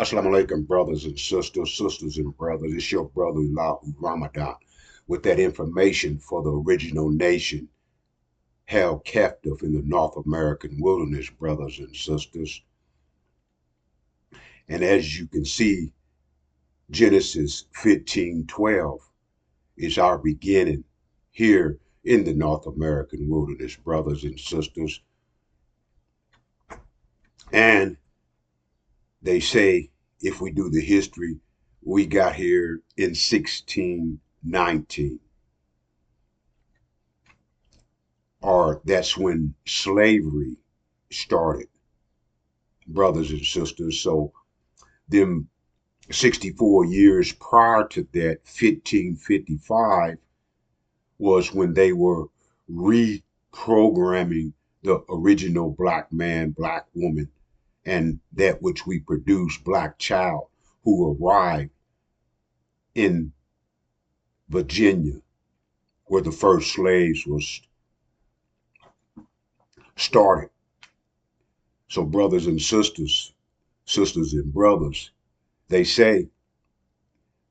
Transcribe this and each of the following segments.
Assalamu alaikum, brothers and sisters, sisters and brothers. It's your brother Ramadan with that information for the original nation held captive in the North American wilderness, brothers and sisters. And as you can see, Genesis 15:12 is our beginning here in the North American wilderness, brothers and sisters. And they say if we do the history, we got here in 1619, or that's when slavery started, brothers and sisters. So them 64 years prior to that, 1555, was when they were reprogramming the original black man, black woman, and that which we produce, black child, who arrived in Virginia, where the first slaves was started. So brothers and sisters, sisters and brothers, they say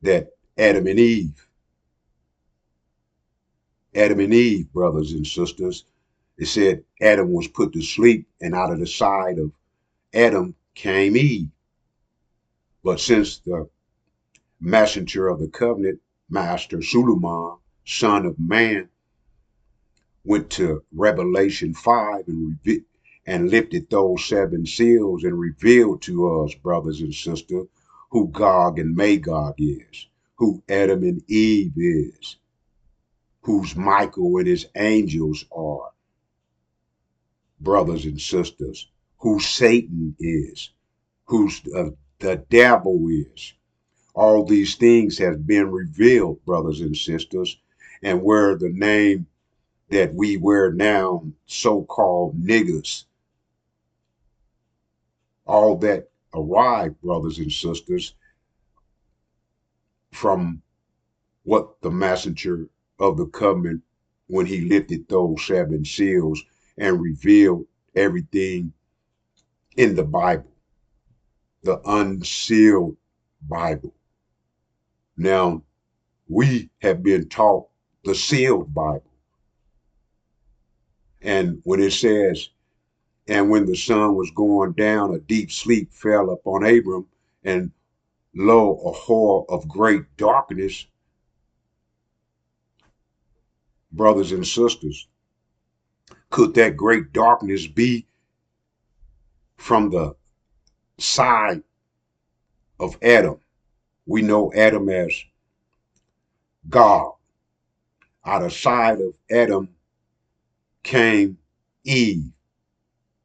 that Adam and Eve, brothers and sisters, it said Adam was put to sleep, and out of the side of Adam came Eve. But since the messenger of the covenant, Master Suleiman, son of man, went to Revelation 5 and lifted those seven seals and revealed to us, brothers and sisters, who Gog and Magog is, who Adam and Eve is, whose Michael and his angels are, brothers and sisters, who Satan is, who's the devil is. All these things have been revealed, brothers and sisters, and where the name that we wear now, so-called niggers, all that arrived, brothers and sisters, from what the messenger of the covenant, when he lifted those seven seals and revealed everything in the Bible, the unsealed Bible. Now, we have been taught the sealed Bible. And when it says, and when the sun was going down, a deep sleep fell upon Abram, and lo, a horror of great darkness, brothers and sisters, could that great darkness be from the side of Adam? We know Adam as God. Out of side of Adam came Eve.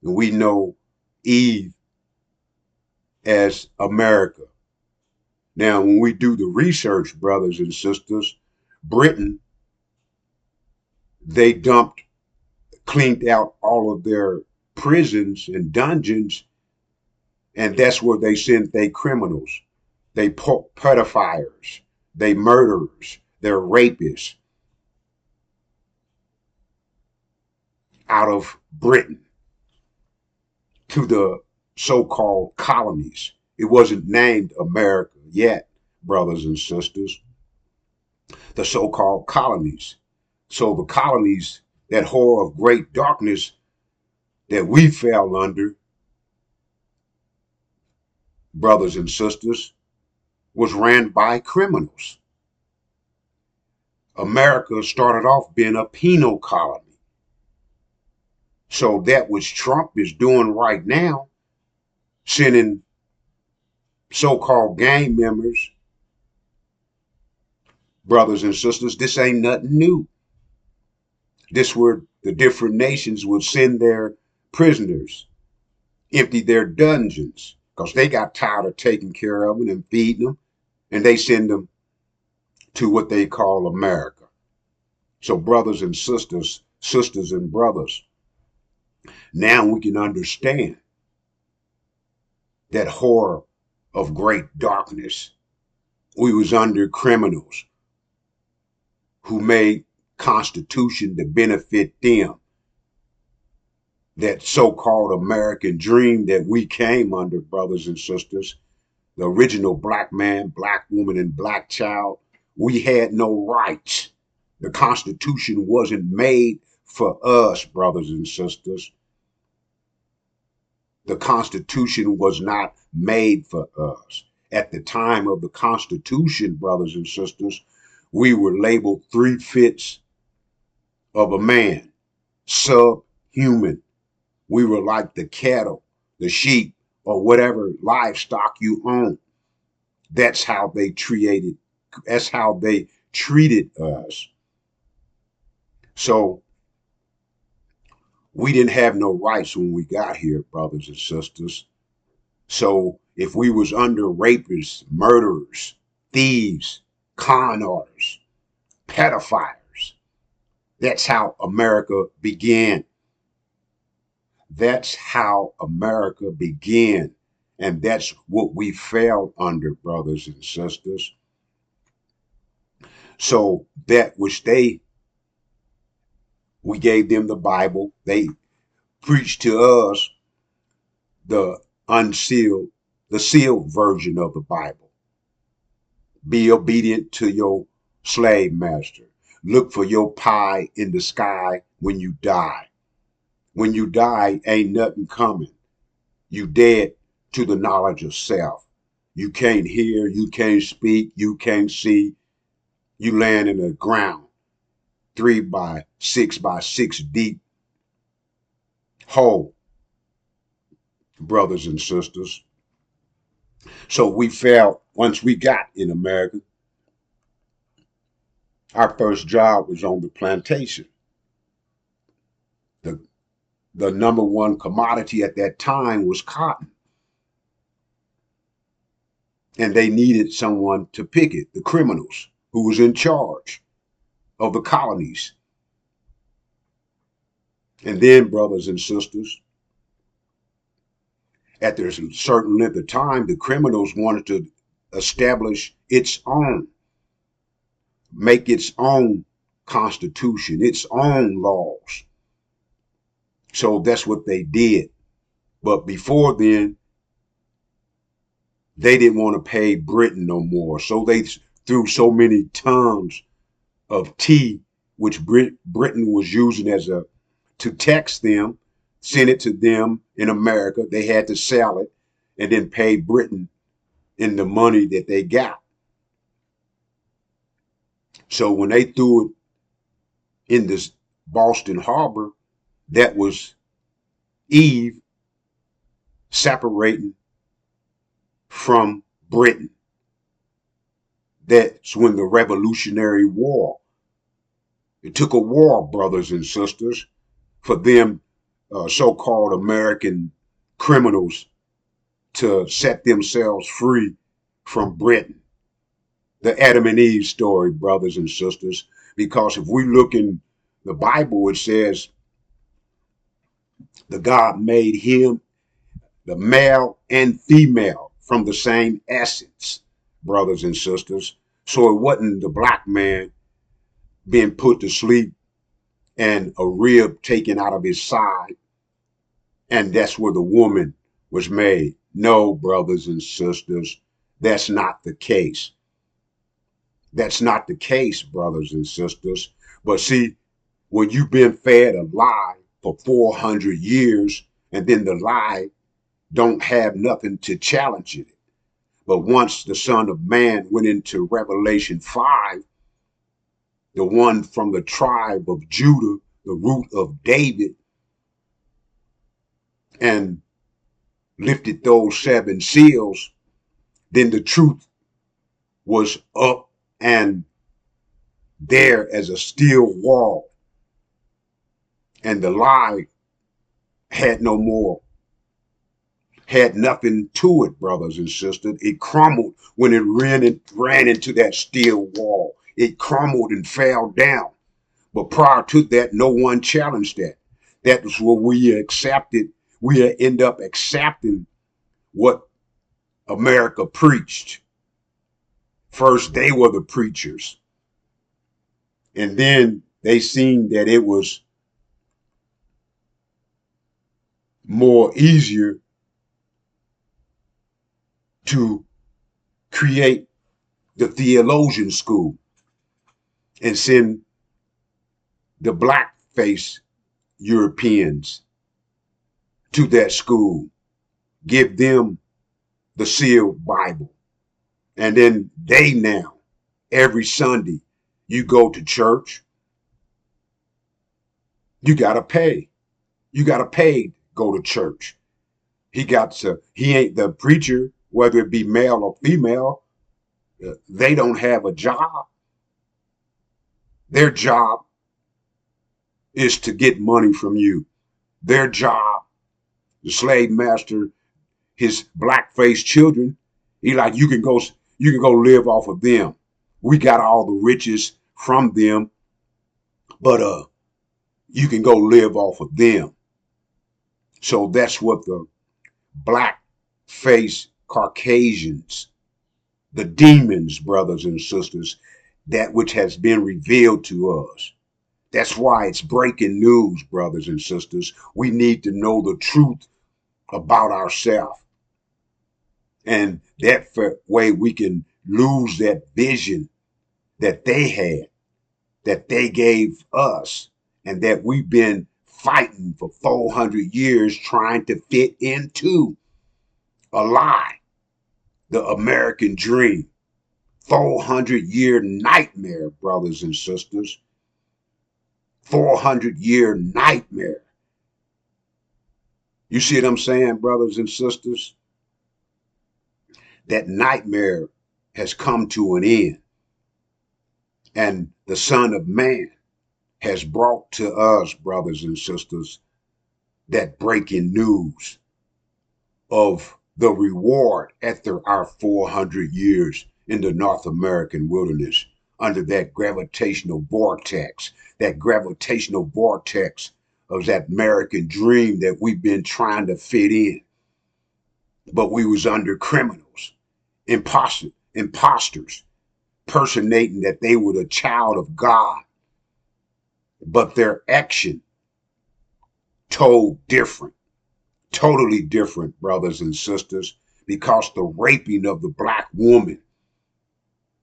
And we know Eve as America. Now, when we do the research, brothers and sisters, Britain, they cleaned out all of their prisons and dungeons, and that's where they sent their criminals. They pedophiles, they murderers, they're rapists out of Britain to the so-called colonies. It wasn't named America yet, brothers and sisters. The so-called colonies. So the colonies, that horror of great darkness that we fell under, brothers and sisters, was ran by criminals. America started off being a penal colony. So that which Trump is doing right now, sending so-called gang members, brothers and sisters, this ain't nothing new. This where the different nations would send their prisoners, empty their dungeons, because they got tired of taking care of them and feeding them, and they send them to what they call America. So brothers and sisters, sisters and brothers, now we can understand that horror of great darkness. We was under criminals who made constitution to benefit them. That so-called American dream that we came under, brothers and sisters, the original black man, black woman, and black child, we had no rights. The Constitution wasn't made for us, brothers and sisters. The Constitution was not made for us. At the time of the Constitution, brothers and sisters, we were labeled 3/5 of a man, subhuman. We were like the cattle, the sheep, or whatever livestock you own. That's how they treated. That's how they treated us. So we didn't have no rights when we got here, brothers and sisters. So if we was under rapists, murderers, thieves, con artists, pedophiles, that's how America began. That's how America began. And that's what we fell under, brothers and sisters. So that which we gave them the Bible. They preached to us the unsealed, the sealed version of the Bible. Be obedient to your slave master. Look for your pie in the sky when you die. When you die, ain't nothing coming. You dead to the knowledge of self. You can't hear, you can't speak, you can't see. You land in the ground, 3 by 6 deep hole, brothers and sisters. So we felt once we got in America, our first job was on the plantation. The, the number one commodity at that time was cotton. And they needed someone to pick it, the criminals who was in charge of the colonies. And then, brothers and sisters, at a certain length of time, the criminals wanted to establish its own, make its own constitution, its own laws. So that's what they did. But before then, they didn't want to pay Britain no more. So they threw so many tons of tea, which Britain was using to tax them, send it to them in America. They had to sell it and then pay Britain in the money that they got. So when they threw it in this Boston Harbor, that was Eve separating from Britain. That's when the Revolutionary War. It took a war, brothers and sisters, for them so-called American criminals to set themselves free from Britain. The Adam and Eve story, brothers and sisters, because if we look in the Bible, it says the God made him, the male and female, from the same essence, brothers and sisters. So it wasn't the black man being put to sleep and a rib taken out of his side, and that's where the woman was made. No, brothers and sisters, that's not the case. That's not the case, brothers and sisters. But see, when you've been fed a lie for 400 years, and then the lie don't have nothing to challenge it. But once the Son of Man went into Revelation 5, the one from the tribe of Judah, the root of David, and lifted those 7 seals, then the truth was up and there as a steel wall. And the lie had no more, had nothing to it, brothers and sisters. It crumbled when it ran into that steel wall. It crumbled and fell down. But prior to that, no one challenged that. That was what we accepted. We end up accepting what America preached. First, they were the preachers. And then they seen that it was more easier to create the theologian school and send the black face Europeans to that school, give them the sealed Bible. And then they now, every Sunday, you go to church, you got to pay. You got to pay to go to church. He ain't the preacher, whether it be male or female, they don't have a job. Their job is to get money from you. Their job, the slave master, his black-faced children, he like, you can go live off of them. We got all the riches from them, but you can go live off of them. So that's what the black-faced Caucasians, the demons, brothers and sisters, that which has been revealed to us. That's why it's breaking news, brothers and sisters. We need to know the truth about ourselves. And that way we can lose that vision that they had, that they gave us, and that we've been fighting for 400 years trying to fit into a lie, the American dream. 400-year nightmare, brothers and sisters. 400-year nightmare. You see what I'm saying, brothers and sisters? That nightmare has come to an end. And the Son of Man has brought to us, brothers and sisters, that breaking news of the reward after our 400 years in the North American wilderness under that gravitational vortex of that American dream that we've been trying to fit in. But we was under criminals, imposters, personating that they were the child of God. But their action told different, totally different, brothers and sisters, because the raping of the black woman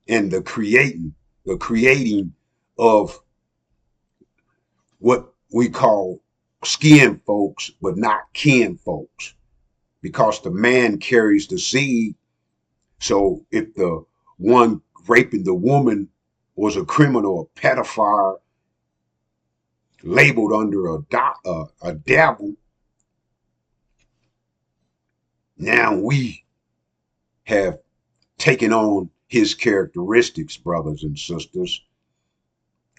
and the creating of what we call skin folks, but not kin folks, because the man carries the seed. So if the one raping the woman was a criminal, a pedophile, labeled under a devil, now we have taken on his characteristics, brothers and sisters.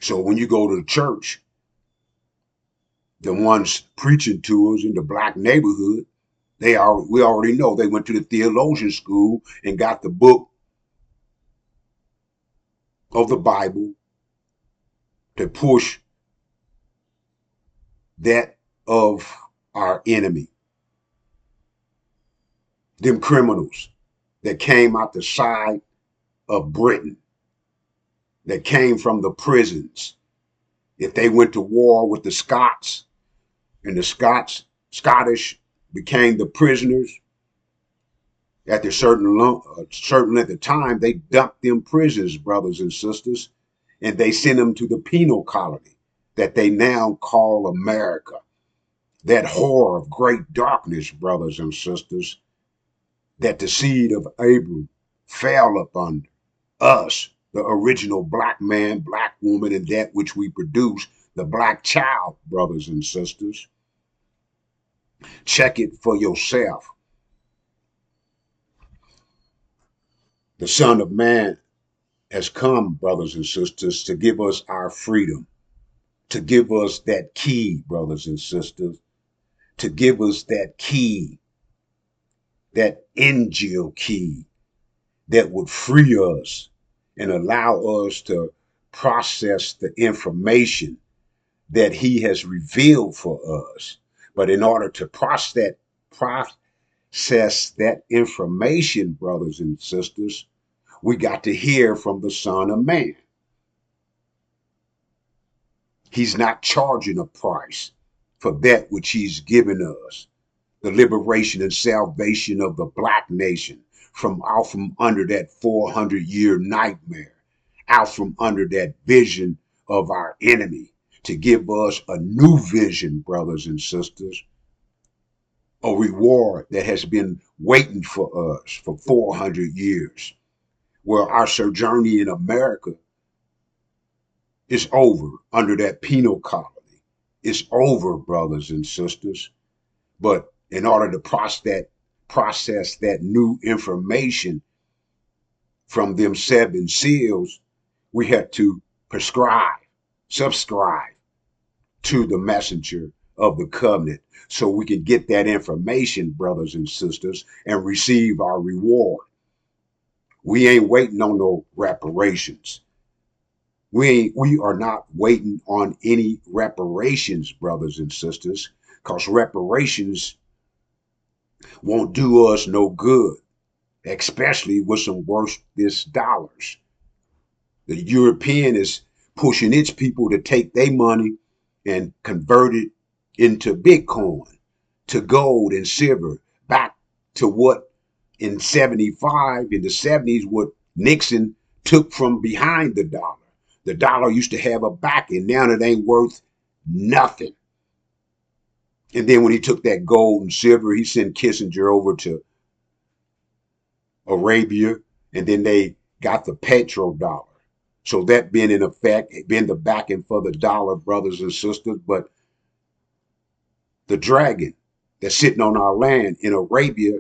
So when you go to the church, the ones preaching to us in the black neighborhood, we already know they went to the theologian school and got the book of the Bible to push that of our enemy. Them criminals that came out the side of Britain, that came from the prisons. If they went to war with the Scots and the Scottish became the prisoners, at a certain length of time, they dumped them prisoners, brothers and sisters, and they sent them to the penal colony that they now call America. That horror of great darkness, brothers and sisters, that the seed of Abram fell upon us, the original black man, black woman, and that which we produce, the black child, brothers and sisters. Check it for yourself. The Son of Man has come, brothers and sisters, to give us our freedom, to give us that key, brothers and sisters, to give us that key, that angel key that would free us and allow us to process the information that he has revealed for us. But in order to process that information, brothers and sisters, we got to hear from the Son of Man. He's not charging a price for that which he's given us, the liberation and salvation of the black nation from out from under that 400-year nightmare, out from under that vision of our enemy, to give us a new vision, brothers and sisters, a reward that has been waiting for us for 400 years, where our sojourn in America is over under that penal colony. It's over, brothers and sisters. But in order to process that new information from them 7 seals, we had to subscribe to the messenger of the covenant so we can get that information, brothers and sisters, and receive our reward. We ain't waiting on no reparations. We are not waiting on any reparations, brothers and sisters, because reparations won't do us no good, especially with some worthless dollars. The European is pushing its people to take their money and convert it into Bitcoin, to gold and silver, back to what in the 70s, what Nixon took from behind the dollar. The dollar used to have a backing. Now it ain't worth nothing. And then when he took that gold and silver, he sent Kissinger over to Arabia, and then they got the petrodollar. So that been in effect, been the backing for the dollar, brothers and sisters. But the dragon that's sitting on our land in Arabia,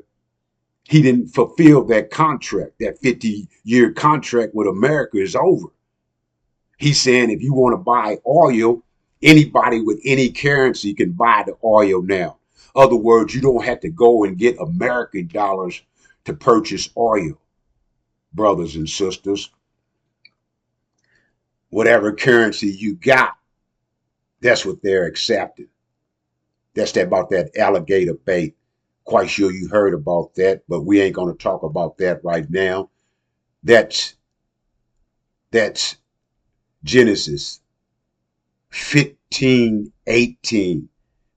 he didn't fulfill that contract. That 50-year contract with America is over. He's saying if you want to buy oil, anybody with any currency can buy the oil now. In other words, you don't have to go and get American dollars to purchase oil, brothers and sisters. Whatever currency you got, that's what they're accepting. That's about that alligator bait. Quite sure you heard about that, but we ain't going to talk about that right now. That's Genesis 15:18.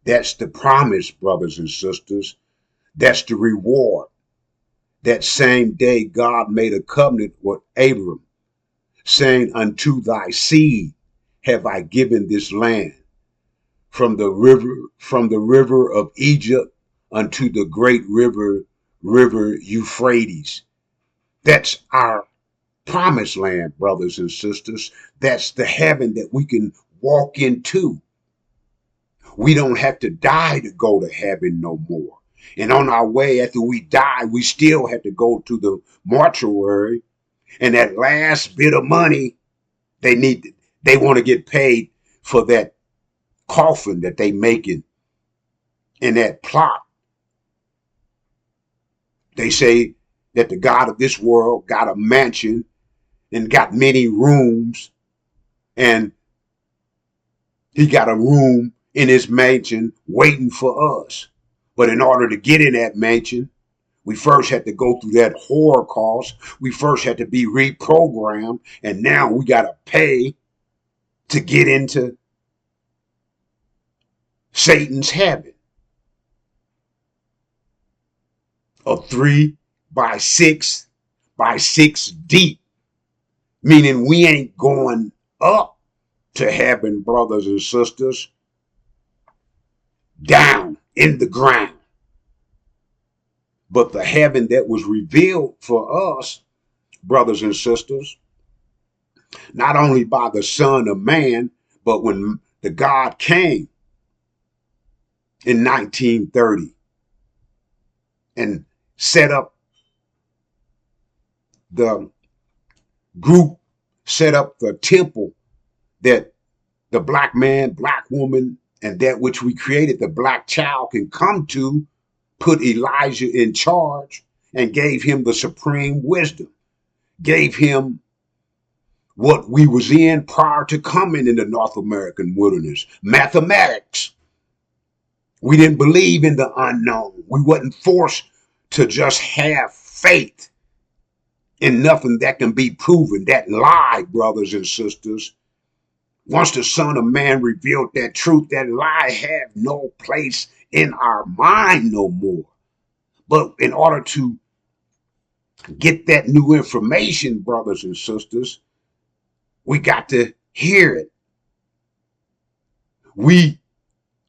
That's the promise, brothers and sisters. That's the reward. That same day, God made a covenant with Abram, saying, unto thy seed have I given this land, from the river of Egypt unto the great river Euphrates. That's our promised land, brothers and sisters. That's the heaven that we can walk into. We don't have to die to go to heaven no more. And on our way, after we die, we still have to go to the mortuary. And that last bit of money they want to get paid for that coffin that they making in that plot. They say that the God of this world got a mansion and got many rooms, and he got a room in his mansion waiting for us. But in order to get in that mansion, we first had to go through that Holocaust. We first had to be reprogrammed, and now we got to pay to get into Satan's heaven. A 3 by 6 by 6 deep, meaning we ain't going up to heaven, brothers and sisters, down in the ground. But the heaven that was revealed for us, brothers and sisters, not only by the Son of Man, but when the God came in 1930 and set up the group, set up the temple that the black man, black woman, and that which we created, the black child, can come to, put Elijah in charge and gave him the supreme wisdom, gave him what we was in prior to coming in the North American wilderness, mathematics. We didn't believe in the unknown. We wasn't forced to just have faith in nothing that can be proven. That lie, brothers and sisters. Once the Son of Man revealed that truth, that lie had no place in our mind no more. But in order to get that new information, brothers and sisters. We got to hear it. We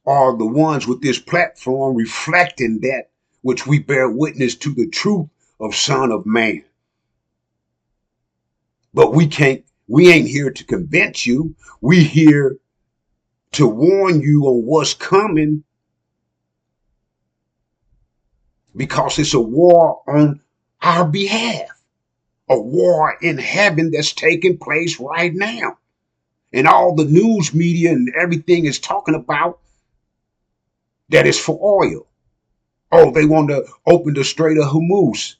are the ones with this platform reflecting that which we bear witness to the truth of Son of Man. But we ain't here to convince you. We here to warn you on what's coming, because it's a war on our behalf, a war in heaven that's taking place right now. And all the news media and everything is talking about that is for oil. Oh, they want to open the Strait of Hormuz.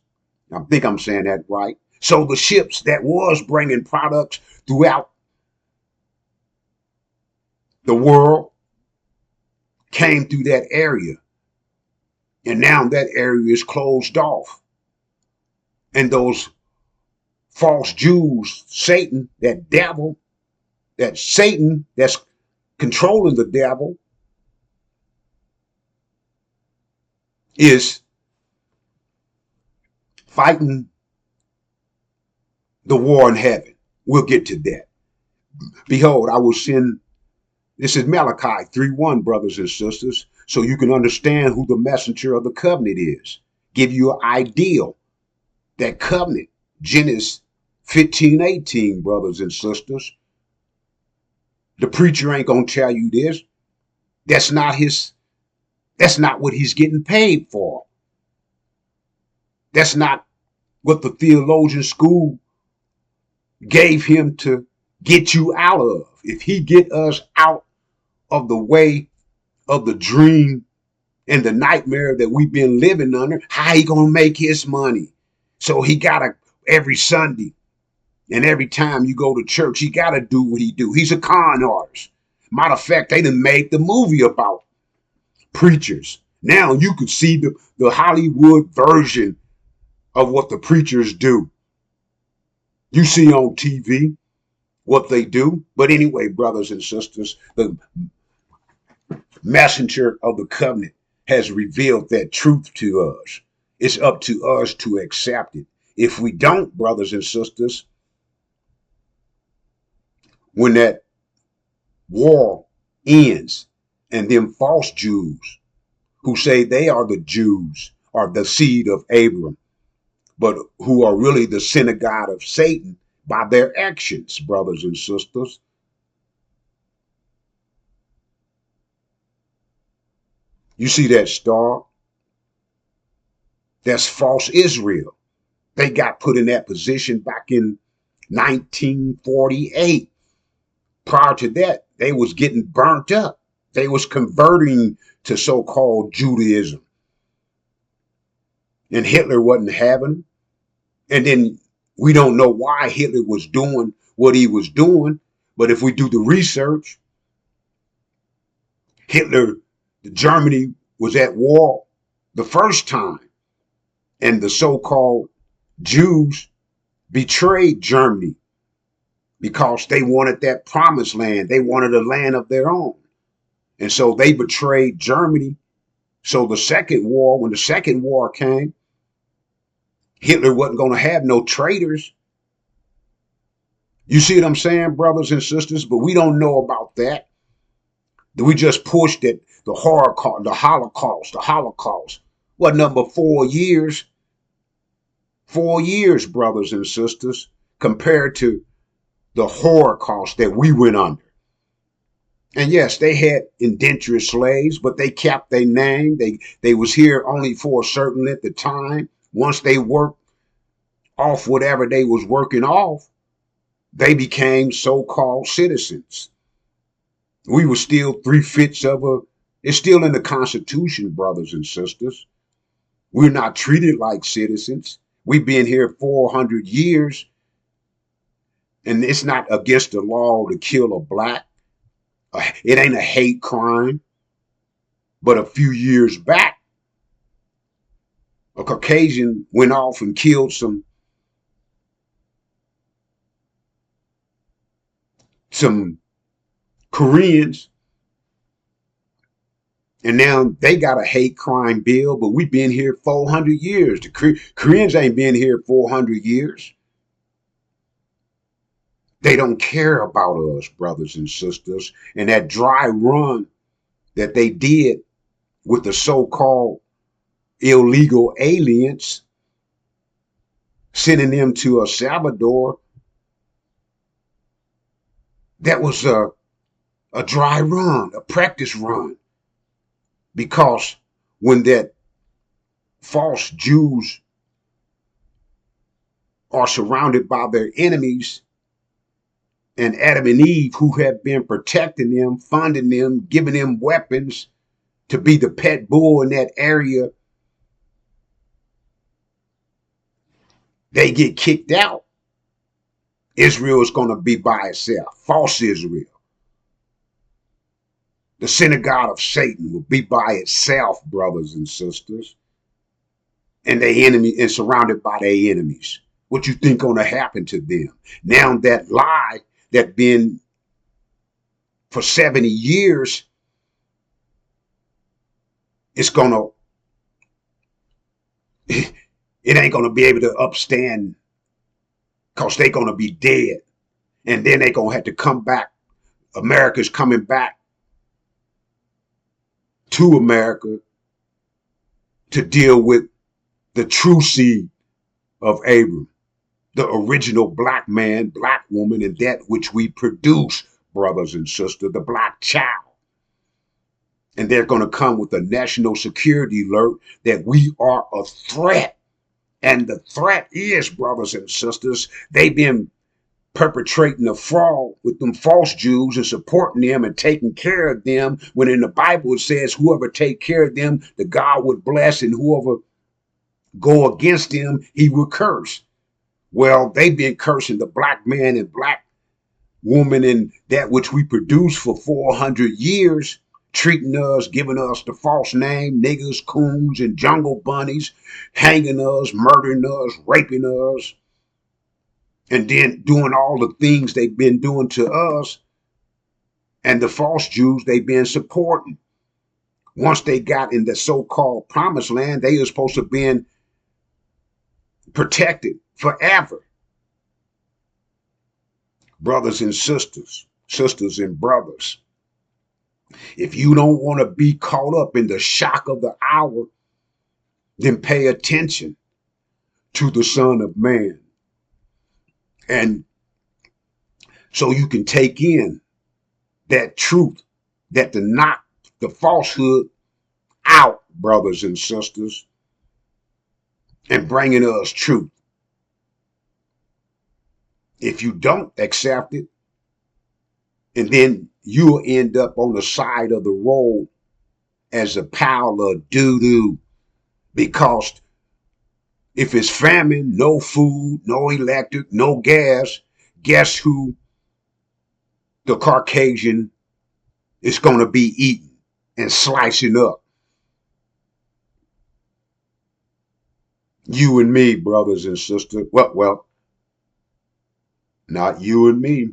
I think I'm saying that right. So the ships that was bringing products throughout the world came through that area. And now that area is closed off. And those false Jews, Satan, that devil, that Satan that's controlling the devil, is fighting the war in heaven. We'll get to that. Behold, I will send, this is Malachi 3:1, brothers and sisters, so you can understand who the messenger of the covenant is. Give you an ideal, that covenant. Genesis 15:18, brothers and sisters. The preacher ain't gonna tell you this. That's not his, that's not what he's getting paid for. That's not what the theologian school gave him to get you out of. If he get us out of the way of the dream and the nightmare that we've been living under, how he gonna make his money? So he gotta, every Sunday and every time you go to church, he gotta do what he do. He's a con artist. Matter of fact, they done made the movie about preachers. Now you could see the Hollywood version of what the preachers do. You see on TV what they do. But anyway, brothers and sisters, the messenger of the covenant has revealed that truth to us. It's up to us to accept it. If we don't, brothers and sisters, when that war ends and them false Jews who say they are the Jews are the seed of Abraham, but who are really the synagogue of Satan by their actions, brothers and sisters. You see that star? That's false Israel. They got put in that position back in 1948. Prior to that, they was getting burnt up. They was converting to so-called Judaism. And Hitler wasn't having them. And then we don't know why Hitler was doing what he was doing. But if we do the research, Hitler, Germany was at war the first time. And the so-called Jews betrayed Germany because they wanted that promised land. They wanted a land of their own. And so they betrayed Germany. So the second war, when the second war came, Hitler wasn't going to have no traitors. You see what I'm saying, brothers and sisters? But we don't know about that. We just pushed it, the Holocaust. What, number 4 years? 4 years, brothers and sisters, compared to the Holocaust that we went under. And yes, they had indentured slaves, but they kept their name. They was here only for a certain length of time. Once they worked off whatever they was working off, they became so-called citizens. We were still 3/5 of a, it's still in the Constitution, brothers and sisters. We're not treated like citizens. We've been here 400 years, and it's not against the law to kill a black. It ain't a hate crime. But a few years back, a Caucasian went off and killed some Koreans, And now they got a hate crime bill, but we've been here 400 years. The Koreans ain't been here 400 years. They don't care about us, brothers and sisters. And that dry run that they did with the so-called illegal aliens, sending them to El Salvador, that was a dry run, a practice run. Because when that false Jews are surrounded by their enemies, and Adam and Eve, who have been protecting them, funding them, giving them weapons to be the pet bull in that area, they get kicked out. Israel is going to be by itself. False Israel. The synagogue of Satan will be by itself, brothers and sisters. And they enemy and surrounded by their enemies. What you think going to happen to them? Now that lie that been for 70 years, it's gonna it ain't gonna be able to upstand, because they're gonna be dead. And then they're gonna have to come back. America's coming back to America to deal with the true seed of Abram, the original black man, black woman, and that which we produce, brothers and sisters, the black child. And they're going to come with a national security alert that we are a threat. And the threat is, brothers and sisters, they've been perpetrating a fraud with them false Jews and supporting them and taking care of them, when in the Bible it says whoever take care of them, the God would bless, and whoever go against them, he would curse. Well, they've been cursing the black man and black woman and that which we produce for 400 years, treating us, giving us the false name, niggas, coons, and jungle bunnies, hanging us, murdering us, raping us, and then doing all the things they've been doing to us. And the false Jews they've been supporting. Once they got in the so-called promised land, they were supposed to have been protected forever. Brothers and sisters, sisters and brothers, if you don't want to be caught up in the shock of the hour, then pay attention to the Son of Man. And so you can take in that truth, that to knock the falsehood out, brothers and sisters, and bringing us truth. If you don't accept it, and then you'll end up on the side of the road as a pile of doo-doo, because if it's famine, no food, no electric, no gas, guess who the Caucasian is going to be eating and slicing up? You and me, brothers and sisters. Well, not you and me.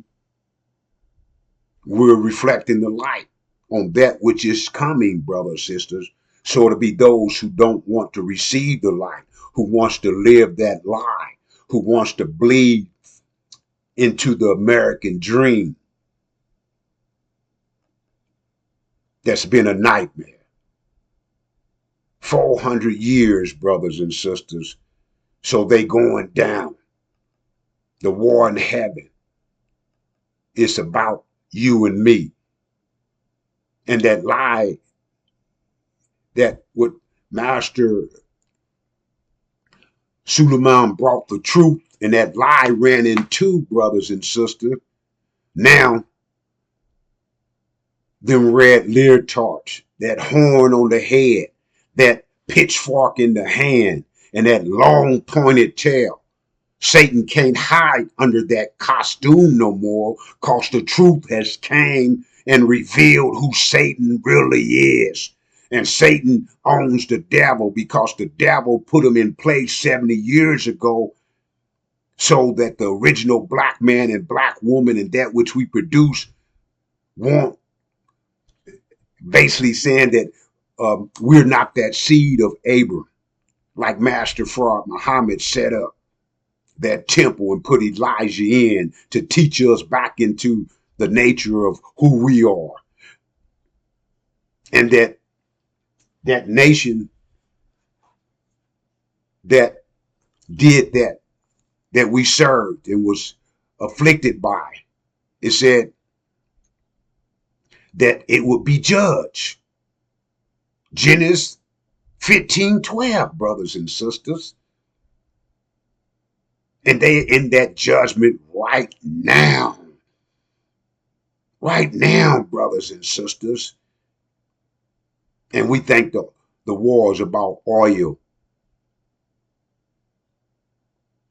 We're reflecting the light on that which is coming, brothers and sisters. So to be those who don't want to receive the light, who wants to live that lie, who wants to bleed into the American dream, that's been a nightmare. 400 years, brothers and sisters. So they going down. The war in heaven. It's about you and me. And that lie, that what Master Suleiman brought the truth, and that lie ran into, brothers and sisters. Now, them red leotards, that horn on the head, that pitchfork in the hand, and that long pointed tail. Satan can't hide under that costume no more, because the truth has came and revealed who Satan really is. And Satan owns the devil, because the devil put him in place 70 years ago, so that the original black man and black woman and that which we produce won't, basically saying that we're not that seed of Abram, like Master Fraud Muhammad set up that temple and put Elijah in to teach us back into the nature of who we are. And that nation that did that we served and was afflicted by, it said that it would be judged. Genesis 15:12, brothers and sisters. And they in that judgment right now. Right now, brothers and sisters. And we think the war is about oil.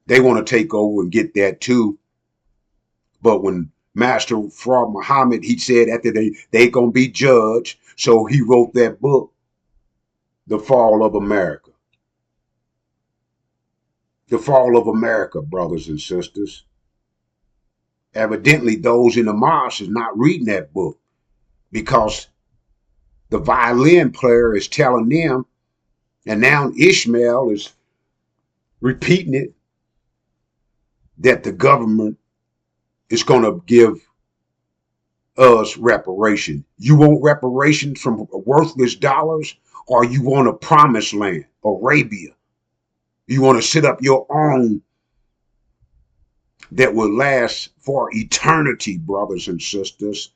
They want to take over and get that too. But when Master Fraud Muhammad, he said after they gonna be judged, so he wrote that book, The Fall of America. The Fall of America, brothers and sisters. Evidently, those in the mosque is not reading that book because the violin player is telling them, and now Ishmael is repeating it, that the government is going to give us reparation. You want reparations from worthless dollars, or you want a promised land, Arabia? You want to set up your own that will last for eternity, brothers and sisters.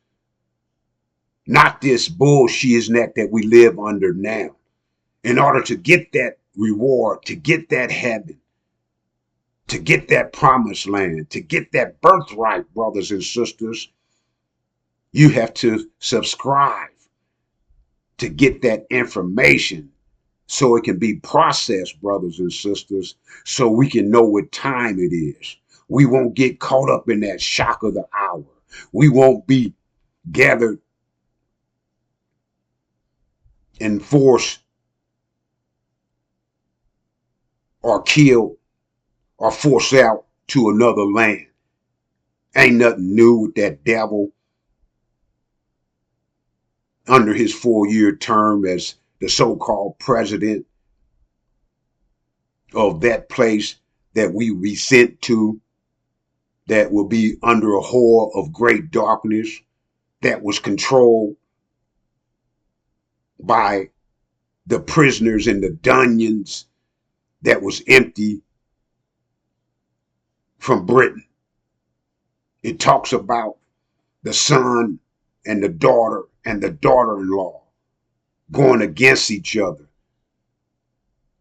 Not this bullshit that we live under now. In order to get that reward, to get that heaven, to get that promised land, to get that birthright, brothers and sisters, you have to subscribe to get that information so it can be processed, brothers and sisters, so we can know what time it is. We won't get caught up in that shock of the hour. We won't be gathered and forced or killed or forced out to another land. Ain't nothing new with that devil under his 4-year term as the so-called president of that place that we be sent to, that will be under a whore of great darkness, that was controlled by the prisoners in the dungeons that was empty from Britain. It talks about the son and the daughter-in-law going against each other.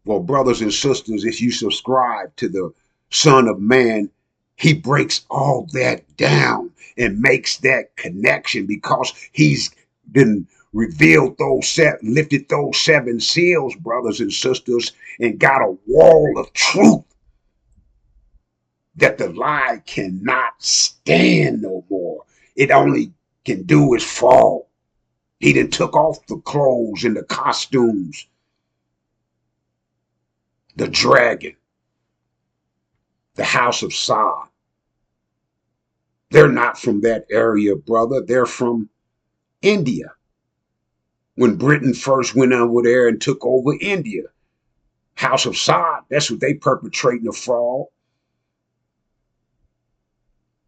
Well, brothers and sisters, if you subscribe to the Son of Man, he breaks all that down and makes that connection because he's been revealed lifted those 7 seals, brothers and sisters, and got a wall of truth that the lie cannot stand no more. It only can do is fall. He done took off the clothes and the costumes. The dragon, the house of Sa. They're not from that area, brother. They're from India. When Britain first went over there and took over India, House of Sa, that's what they perpetrating the fraud.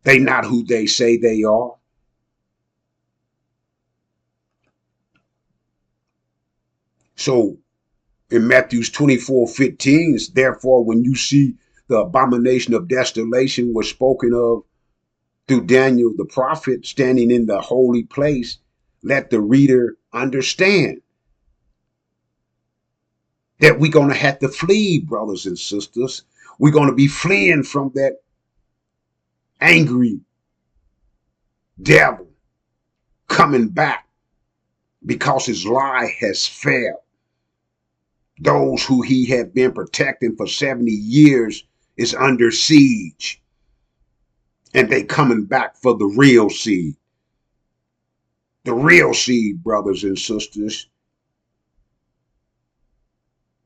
They not who they say they are. So in Matthew 24:15, therefore, when you see the abomination of desolation was spoken of through Daniel the prophet standing in the holy place, let the reader understand that we're going to have to flee, brothers and sisters. We're going to be fleeing from that angry devil coming back because his lie has failed. Those who he had been protecting for 70 years is under siege. And they coming back for the real seed. The real seed, brothers and sisters.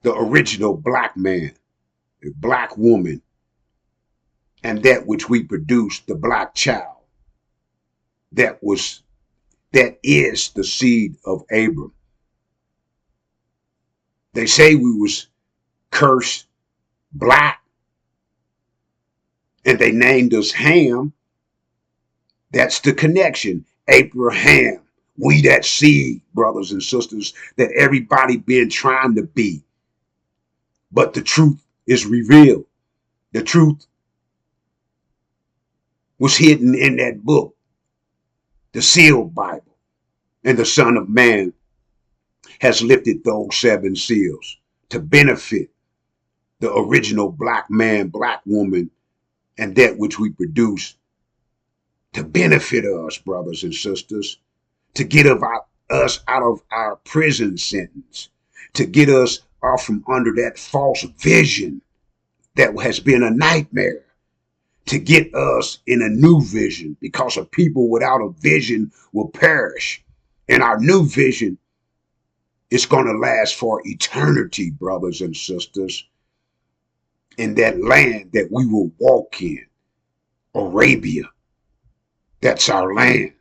The original black man, the black woman, and that which we produced, the black child. That is the seed of Abram. They say we was cursed black, and they named us Ham. That's the connection. Abraham. We that seed, brothers and sisters, that everybody been trying to be. But the truth is revealed. The truth was hidden in that book, the sealed Bible. And the Son of Man has lifted those 7 seals to benefit the original black man, black woman, and that which we produce, to benefit us, brothers and sisters, to get us out of our prison sentence, to get us off from under that false vision that has been a nightmare, to get us in a new vision, because a people without a vision will perish. And our new vision is going to last for eternity, brothers and sisters, in that land that we will walk in, Arabia. That's our land.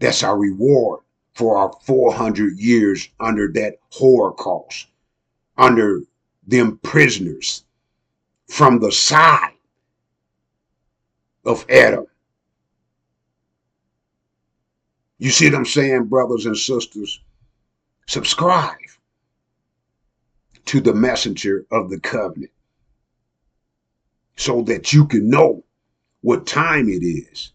That's our reward for our 400 years under that Holocaust, under them prisoners from the side of Adam. You see what I'm saying, brothers and sisters? Subscribe to the messenger of the covenant so that you can know what time it is,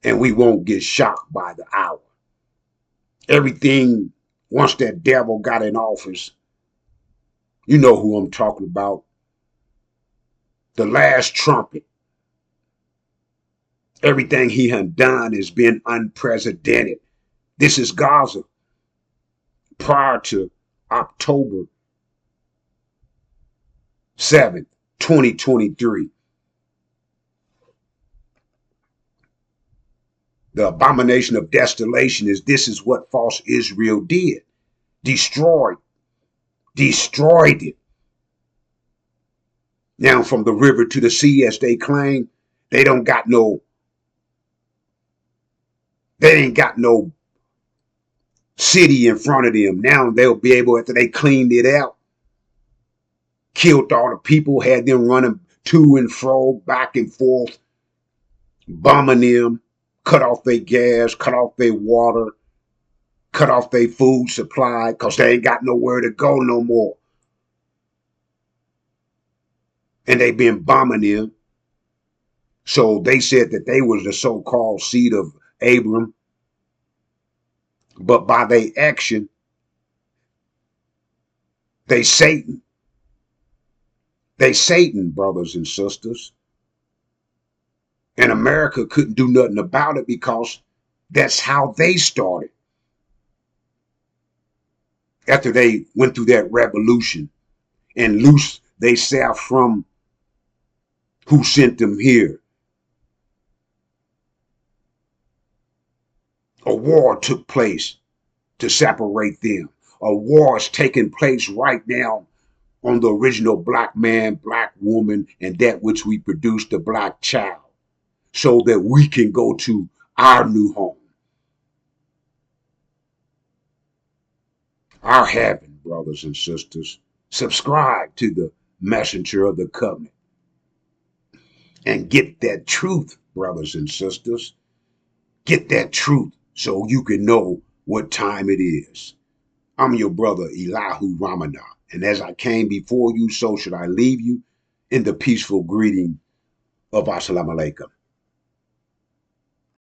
and we won't get shocked by the hour. Everything, once that devil got in office, you know who I'm talking about, the last trumpet. Everything he had done has been unprecedented. This is Gaza prior to October 7th, 2023. The abomination of desolation this is what false Israel did. Destroyed it. Now from the river to the sea, as they claim, they ain't got no city in front of them. Now they'll be able, after they cleaned it out, killed all the people, had them running to and fro, back and forth, bombing them, cut off their gas, cut off their water, cut off their food supply, because they ain't got nowhere to go no more. And they been bombing them. So they said that they was the so-called seed of Abram. But by their action, they Satan. They Satan, brothers and sisters. And America couldn't do nothing about it because that's how they started. After they went through that revolution and loosed themselves from who sent them here. A war took place to separate them. A war is taking place right now on the original black man, black woman, and that which we produced, the black child, so that we can go to our new home, our heaven, brothers and sisters. Subscribe to the messenger of the covenant and get that truth, brothers and sisters. Get that truth so you can know what time it is. I'm your brother, Elihu Ramadan. And as I came before you, so should I leave you in the peaceful greeting of Assalamu alaikum.